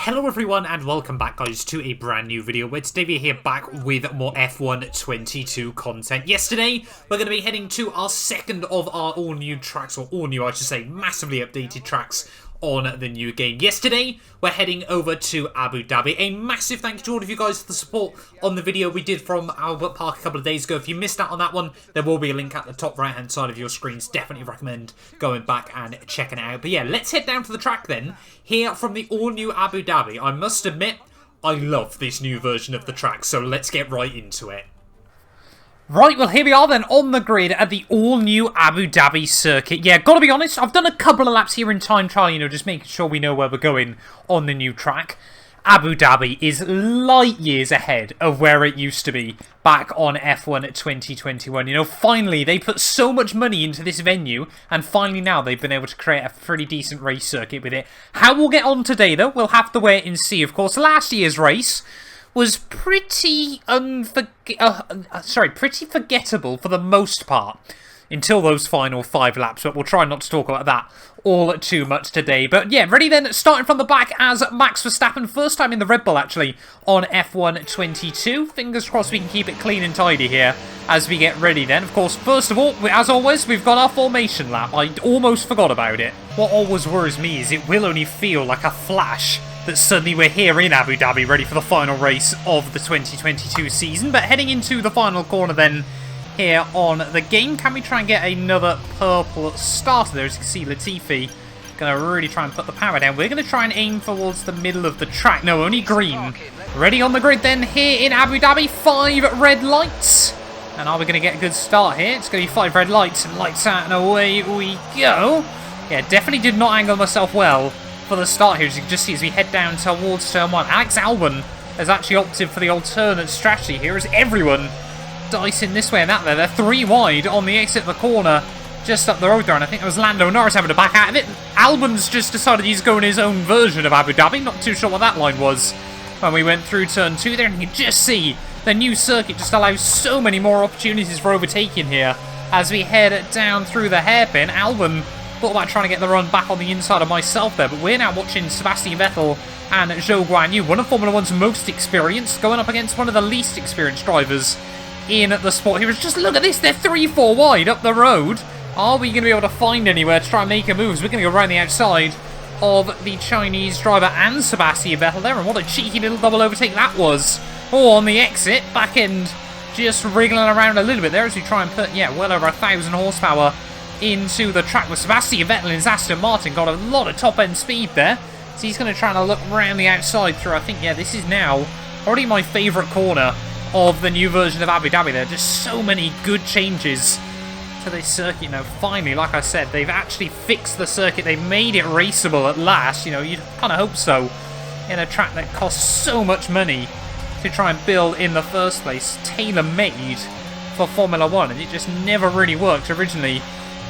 Hello everyone and welcome back guys to a brand new video where today we're here back with more F1 22 content. Yesterday we're going to be heading to our second of our all new tracks, or all new I should say, massively updated tracks on the new game. Yesterday we're heading over to Abu Dhabi. A massive thank you to all of you guys for the support on the video we did from Albert Park a couple of days ago. If you missed out on that one, there will be a link at the top right hand side of your screens. Definitely recommend going back and checking it out. But yeah, let's head down to the track then, here from the all new Abu Dhabi. I must admit, I love this new version of the track, so let's get right into it. Right, well here we are then on the grid at the all-new Abu Dhabi circuit. Yeah, gotta be honest, I've done a couple of laps here in time trial, you know, just making sure we know where we're going on the new track. Abu Dhabi is light years ahead of where it used to be back on F1 2021. You know, finally, they put so much money into this venue, and finally now they've been able to create a pretty decent race circuit with it. How we'll get on today, though, we'll have to wait and see. Of course, last year's race was pretty pretty forgettable for the most part until those final 5 laps, but we'll try not to talk about that all too much today. But yeah, ready then, starting from the back as Max Verstappen, first time in the Red Bull actually on F1 22. Fingers crossed we can keep it clean and tidy here as we get ready then. Of course, first of all, as always, we've got our formation lap. I almost forgot about it. What always worries me is it will only feel like a flash that suddenly we're here in Abu Dhabi, ready for the final race of the 2022 season. But heading into the final corner then, here on the game, can we try and get another purple starter there? As you can see, Latifi going to really try and put the power down. We're going to try and aim towards the middle of the track. No, only green. Ready on the grid then, here in Abu Dhabi, 5 red lights. And are we going to get a good start here? It's going to be 5 red lights, and lights out, and away we go. Yeah, definitely did not angle myself well for the start here, as you can just see as we head down towards turn 1. Alex Albon has actually opted for the alternate strategy here, as everyone dicing this way and that there. They're 3 wide on the exit of the corner just up the road there, and I think it was Lando Norris having to back out of it. Albon's just decided he's going his own version of Abu Dhabi. Not too sure what that line was when we went through turn 2 there, and you can just see the new circuit just allows so many more opportunities for overtaking here as we head down through the hairpin. Albon thought about trying to get the run back on the inside of myself there, but we're now watching Sebastian Vettel and Zhou Guanyu, one of Formula 1's most experienced, going up against one of the least experienced drivers in the sport here. Just look at this, they're 3-4 wide up the road. Are we going to be able to find anywhere to try and make a move? We're going to go around the outside of the Chinese driver and Sebastian Vettel there, and what a cheeky little double overtake that was. Oh, on the exit, back end just wriggling around a little bit there as we try and put, yeah, well over 1,000 horsepower into the track with Sebastian Vettel and his Aston Martin. Got a lot of top-end speed there. So he's going to try and look around the outside through, I think, yeah, this is now already my favourite corner of the new version of Abu Dhabi. There are just so many good changes to this circuit. You know, finally, like I said, they've actually fixed the circuit. They've made it raceable at last. You know, you'd kind of hope so in a track that costs so much money to try and build in the first place. Tailor-made for Formula 1, and it just never really worked originally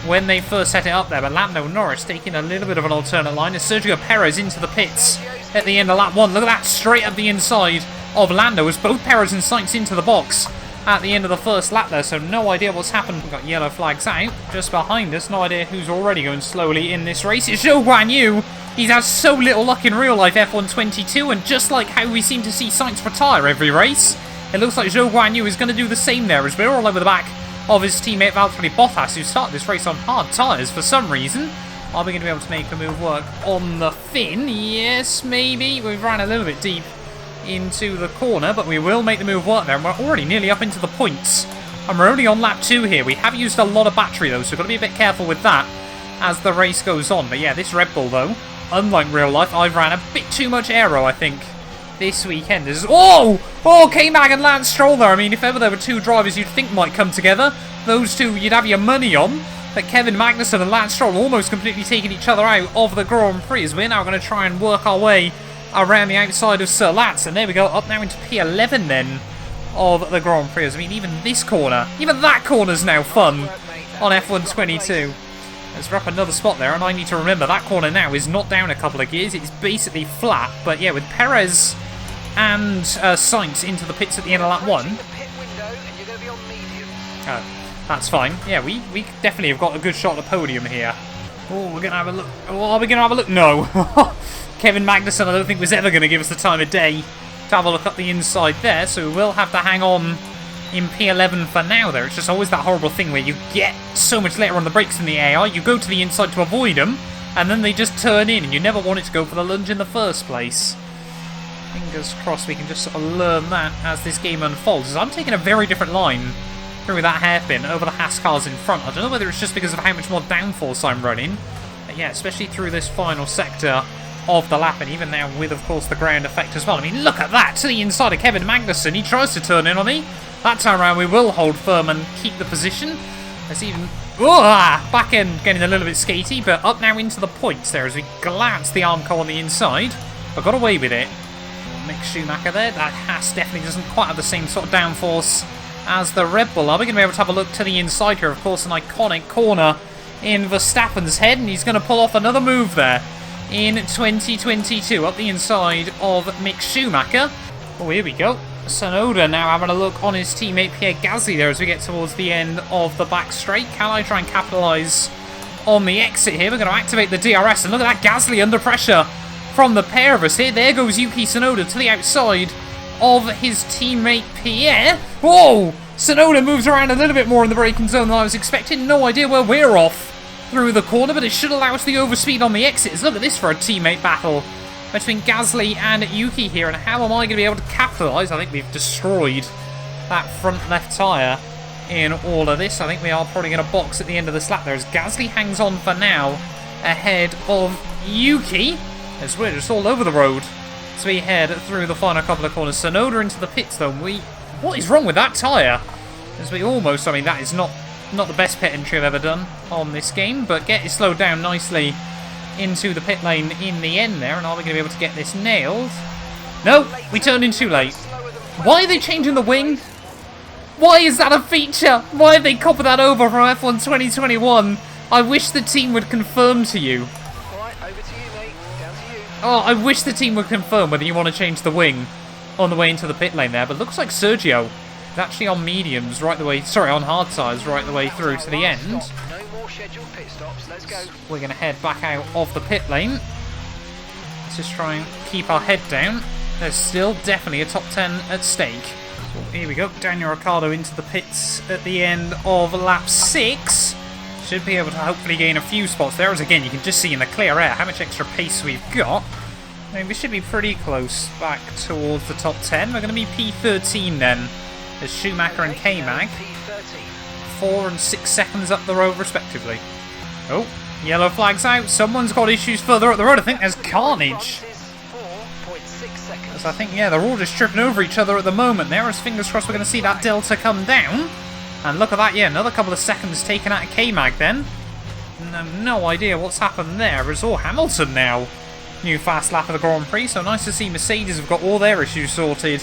when they first set it up there. But Lando Norris taking a little bit of an alternate line as Sergio Perez into the pits at the end of lap 1. Look at that, straight up the inside of Lando as both Perez and Sainz into the box at the end of the first lap there. So no idea what's happened. We've got yellow flags out just behind us. No idea who's already going slowly in this race. It's Zhou Guanyu. He's had so little luck in real life F1 22, and just like how we seem to see Sainz retire every race, it looks like Zhou Guanyu is going to do the same there as we're all over the back of his teammate Valtteri Bottas, who started this race on hard tyres for some reason. Are we going to be able to make a move work on the fin? Yes, maybe. We've ran a little bit deep into the corner, but we will make the move work there, and we're already nearly up into the points. And we're only on lap 2 here. We have used a lot of battery, though, so we've got to be a bit careful with that as the race goes on. But yeah, this Red Bull, though, unlike real life, I've ran a bit too much aero, I think, this weekend. This is, oh, K-Mag and Lance Stroll there. I mean, if ever there were 2 drivers you'd think might come together, those 2 you'd have your money on. But Kevin Magnussen and Lance Stroll almost completely taking each other out of the Grand Prix, as we're now going to try and work our way around the outside of Sir Lance. And there we go, up now into P11 then of the Grand Prix. I mean, even this corner, even that corner's now fun on F1 22. Let's wrap another spot there, and I need to remember that corner now is not down a couple of gears. It's basically flat. But yeah, with Perez and Sainz into the pits at the end of lap 1. That's fine. Yeah, we definitely have got a good shot at the podium here. Oh, we're going to have a look. Oh, are we going to have a look? No. Kevin Magnussen, I don't think, was ever going to give us the time of day to have a look up the inside there, so we will have to hang on in P11 for now there. It's just always that horrible thing where you get so much later on the brakes in the AI, you go to the inside to avoid them, and then they just turn in, and you never wanted to go for the lunge in the first place. Fingers crossed we can just sort of learn that as this game unfolds. I'm taking a very different line through that hairpin over the Haas cars in front. I don't know whether it's just because of how much more downforce I'm running, but yeah, especially through this final sector of the lap, and even now with, of course, the ground effect as well. I mean, look at that, to the inside of Kevin Magnussen. He tries to turn in on me. That time around we will hold firm and keep the position. There's even... back end getting a little bit skatey, but up now into the points there as we glance the Armco on the inside. But got away with it. Mick Schumacher there. That Haas definitely doesn't quite have the same sort of downforce as the Red Bull. Are we going to be able to have a look to the inside here? Of course, an iconic corner in Verstappen's head, and he's going to pull off another move there in 2022 up the inside of Mick Schumacher. Oh, here we go. Tsunoda now having a look on his teammate Pierre Gasly there as we get towards the end of the back straight. Can I try and capitalise on the exit here? We're going to activate the DRS, and look at that, Gasly under pressure from the pair of us here. There goes Yuki Tsunoda to the outside of his teammate Pierre. Whoa! Tsunoda moves around a little bit more in the braking zone than I was expecting. No idea where we're off through the corner, but it should allow us the overspeed on the exits. Look at this for a teammate battle between Gasly and Yuki here, and how am I going to be able to capitalise? I think we've destroyed that front left tyre in all of this. I think we are probably going to box at the end of this lap there as Gasly hangs on for now ahead of Yuki, as we're just all over the road as we head through the final couple of corners. Tsunoda into the pits though. What is wrong with that tyre? As we almost, I mean, that is not the best pit entry I've ever done on this game, but get it slowed down nicely into the pit lane in the end there. And are we going to be able to get this nailed? No, we turned in too late. Why are they changing the wing? Why is that a feature? Why have they copied that over from F1 2021? I wish the team would confirm to you. Oh, I wish the team would confirm whether you want to change the wing on the way into the pit lane there. But looks like Sergio is actually on mediums right the way, sorry, on hard tyres right the way through to the end. We're going to head back out of the pit lane. Let's just try and keep our head down. There's still definitely a top 10 at stake. So here we go. Daniel Ricciardo into the pits at the end of lap 6. Should be able to hopefully gain a few spots there. As again, you can just see in the clear air how much extra pace we've got. I mean, we should be pretty close back towards the top 10. We're going to be P13 then. There's Schumacher and K-Mag. 4 and 6 seconds up the road respectively. Oh, yellow flag's out. Someone's got issues further up the road. I think there's carnage. Because I think, yeah, they're all just tripping over each other at the moment there. As fingers crossed we're going to see that delta come down. And look at that, yeah, another couple of seconds taken out of K-Mag then. No idea what's happened there. It's all Hamilton now. New fast lap of the Grand Prix. So nice to see Mercedes have got all their issues sorted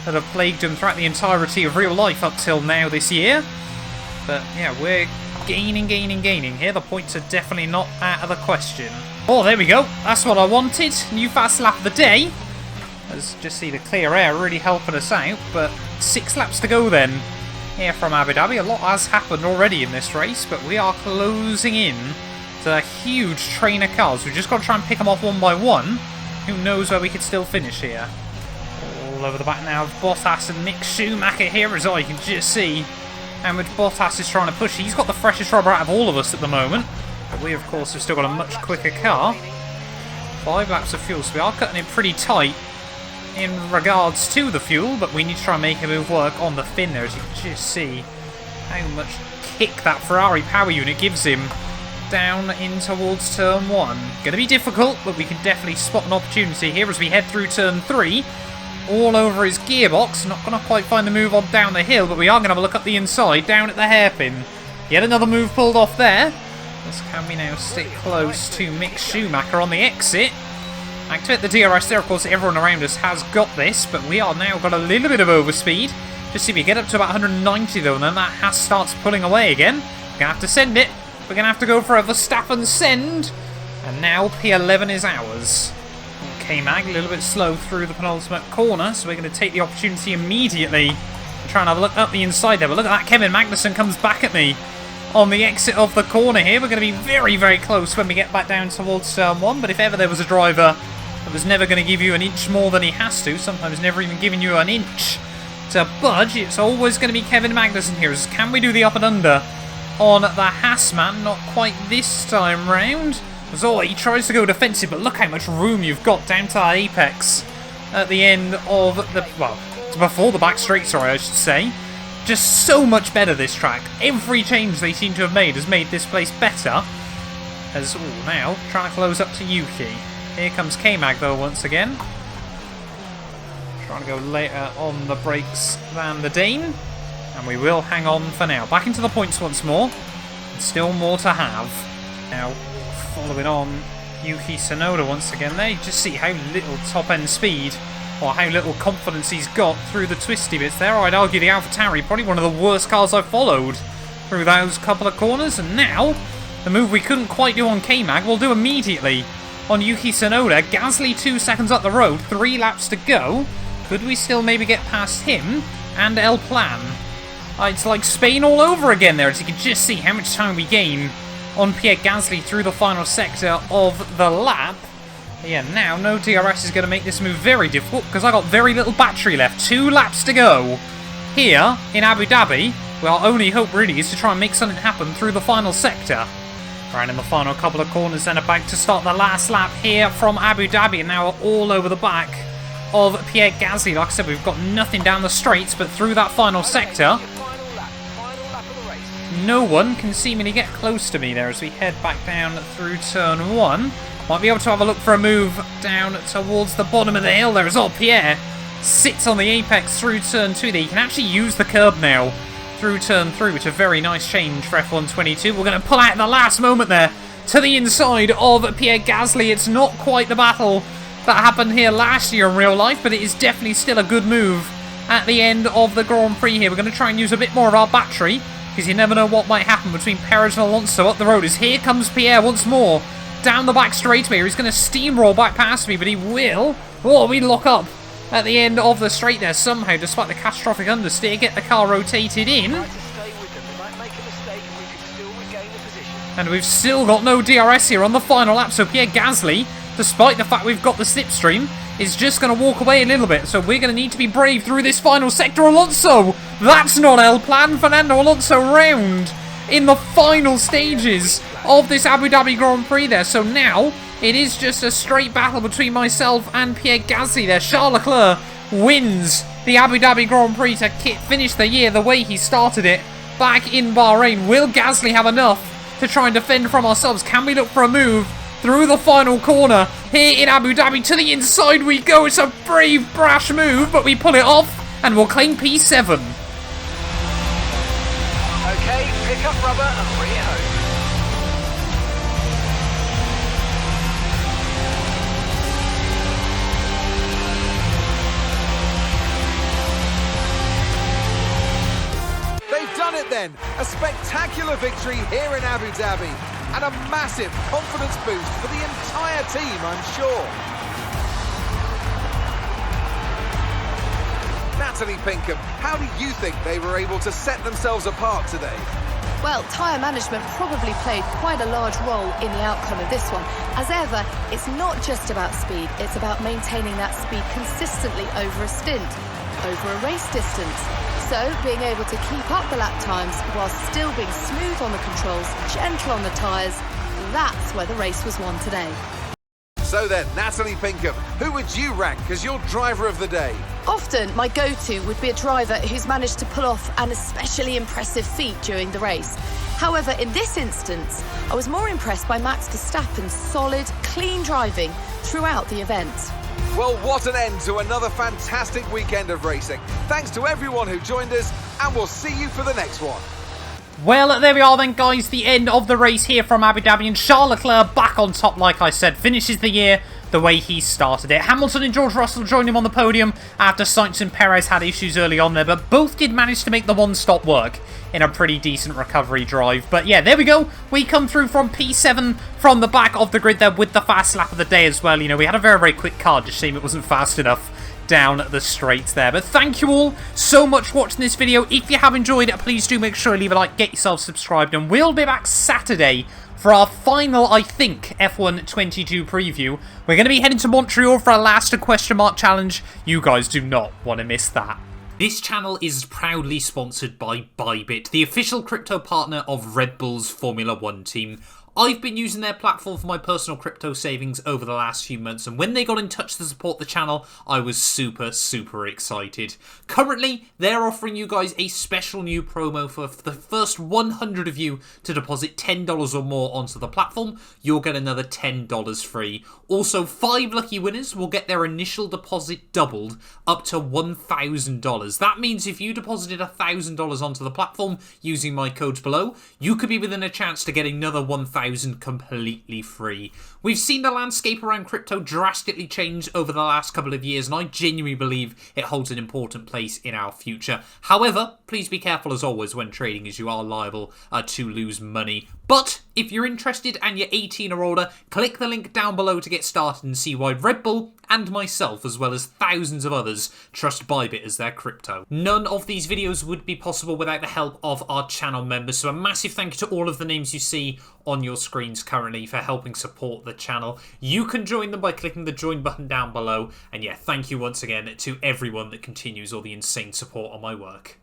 that have plagued them throughout the entirety of real life up till now this year. But yeah, we're gaining here. The points are definitely not out of the question. Oh, there we go. That's what I wanted. New fast lap of the day. Let's just see the clear air really helping us out. But 6 laps to go then here from Abu Dhabi. A lot has happened already in this race, but we are closing in to a huge train of cars. We've just got to try and pick them off one by one. Who knows where we could still finish here. All over the back now of Bottas and Mick Schumacher here, as I can just see how much Bottas is trying to push. He's got the freshest rubber out of all of us at the moment, but we of course have still got a much quicker car. 5 laps of fuel, so we are cutting it pretty tight in regards to the fuel, but we need to try and make a move work on the fin there, as you can just see how much kick that Ferrari power unit gives him down in towards turn 1. Going to be difficult, but we can definitely spot an opportunity here as we head through turn 3. All over his gearbox. Not going to quite find the move on down the hill, but we are going to have a look up the inside, down at the hairpin. Yet another move pulled off there. This can we now stick close to Mick Schumacher on the exit. Activate the DRS there. Of course, everyone around us has got this, but we are now got a little bit of overspeed. Just see if we get up to about 190 though, and then that Haas starts pulling away again. We're going to have to send it. We're going to have to go for a Verstappen send. And now P11 is ours. K-Mag a little bit slow through the penultimate corner, so we're going to take the opportunity immediately and try and have a look up the inside there. But look at that, Kevin Magnussen comes back at me on the exit of the corner here. We're going to be very, very close when we get back down towards turn 1, but if ever there was a driver that was never going to give you an inch more than he has to, sometimes never even giving you an inch to budge. It's always going to be Kevin Magnussen here. Can we do the up and under on the Haasman? Not quite this time round. So he tries to go defensive, but look how much room you've got down to that apex at the end of the, well, before the back straight, sorry, I should say. Just so much better, this track. Every change they seem to have made has made this place better. As, now, trying to close up to Yuki. Here comes K-Mag, though, once again. Trying to go later on the brakes than the Dane. And we will hang on for now. Back into the points once more. And still more to have. Now, following on Yuki Tsunoda once again there. You just see how little top-end speed, or how little confidence he's got through the twisty bits there. I'd argue the AlphaTauri, probably one of the worst cars I've followed through those couple of corners. And now, the move we couldn't quite do on K-Mag, we'll do immediately on Yuki Tsunoda. Gasly 2 seconds up the road, 3 laps to go. Could we still maybe get past him and El Plan? It's like Spain all over again there, as you can just see how much time we gain on Pierre Gasly through the final sector of the lap. But yeah, now no DRS is going to make this move very difficult because I got very little battery left. 2 laps to go here in Abu Dhabi. Well, our only hope really is to try and make something happen through the final sector. Right in the final couple of corners, then about to start the last lap here from Abu Dhabi, and now we're all over the back of Pierre Gasly. Like I said, we've got nothing down the straights, but through that final sector, no one can seemingly get close to me there as we head back down through turn 1. Might be able to have a look for a move down towards the bottom of the hill there as well. Pierre sits on the apex through turn 2 there. You can actually use the curb now through turn 3, which is a very nice change for F122. We're going to pull out at the last moment there to the inside of Pierre Gasly. It's not quite the battle that happened here last year in real life, but it is definitely still a good move at the end of the Grand Prix here. We're going to try and use a bit more of our battery, because you never know what might happen between Perez and Alonso up the road. As here comes Pierre once more down the back straightaway. He's going to steamroll back past me, but he will. Oh, we lock up at the end of the straight there somehow, despite the catastrophic understeer. Get the car rotated in. And we've still got no DRS here on the final lap, so Pierre Gasly, despite the fact we've got the slipstream, is just going to walk away a little bit. So we're going to need to be brave through this final sector. Alonso! That's not El Plan. Fernando Alonso round in the final stages of this Abu Dhabi Grand Prix there. So now it is just a straight battle between myself and Pierre Gasly there. Charles Leclerc wins the Abu Dhabi Grand Prix to finish the year the way he started it back in Bahrain. Will Gasly have enough to try and defend from ourselves? Can we look for a move through the final corner here in Abu Dhabi? To the inside we go. It's a brave, brash move, but we pull it off and we'll claim P7. Okay, pick up rubber and bring it home. They've done it then. A spectacular victory here in Abu Dhabi. And a massive confidence boost for the entire team, I'm sure. Natalie Pinkham, how do you think they were able to set themselves apart today? Well, tyre management probably played quite a large role in the outcome of this one. As ever, it's not just about speed, it's about maintaining that speed consistently over a stint, over a race distance. So, being able to keep up the lap times whilst still being smooth on the controls, gentle on the tyres, that's where the race was won today. So then, Natalie Pinkham, who would you rank as your driver of the day? Often, my go-to would be a driver who's managed to pull off an especially impressive feat during the race. However, in this instance, I was more impressed by Max Verstappen's solid, clean driving throughout the event. Well, what an end to another fantastic weekend of racing. Thanks to everyone who joined us, and we'll see you for the next one. Well, there we are then, guys. The end of the race here from Abu Dhabi, and Charles Leclerc back on top, like I said, finishes the year the way he started it. Hamilton and George Russell joined him on the podium after Sainz and Perez had issues early on there, but both did manage to make the one-stop work in a pretty decent recovery drive. But yeah, there we go. We come through from P7 from the back of the grid there with the fast lap of the day as well. You know, we had a very, very quick car, just shame it wasn't fast enough down the straights there. But thank you all so much for watching this video. If you have enjoyed it, please do make sure to leave a like, get yourself subscribed, and we'll be back Saturday for our final, I think, F1 22 preview. We're going to be heading to Montreal for our last question mark challenge. You guys do not want to miss that. This channel is proudly sponsored by Bybit, the official crypto partner of Red Bull's Formula 1 team. I've been using their platform for my personal crypto savings over the last few months, and when they got in touch to support the channel, I was super excited. Currently, they're offering you guys a special new promo for the first 100 of you to deposit $10 or more onto the platform. You'll get another $10 free. Also, 5 lucky winners will get their initial deposit doubled up to $1,000. That means if you deposited $1,000 onto the platform using my codes below, you could be within a chance to get another $1,000 completely free. We've seen the landscape around crypto drastically change over the last couple of years, and I genuinely believe it holds an important place in our future. However, please be careful as always when trading, as you are liable to lose money. But if you're interested and you're 18 or older, click the link down below to get started and see why Red Bull and myself, as well as thousands of others, trust Bybit as their crypto. None of these videos would be possible without the help of our channel members, so a massive thank you to all of the names you see on your screens currently for helping support the channel. You can join them by clicking the join button down below, and yeah, thank you once again to everyone that continues all the insane support on my work.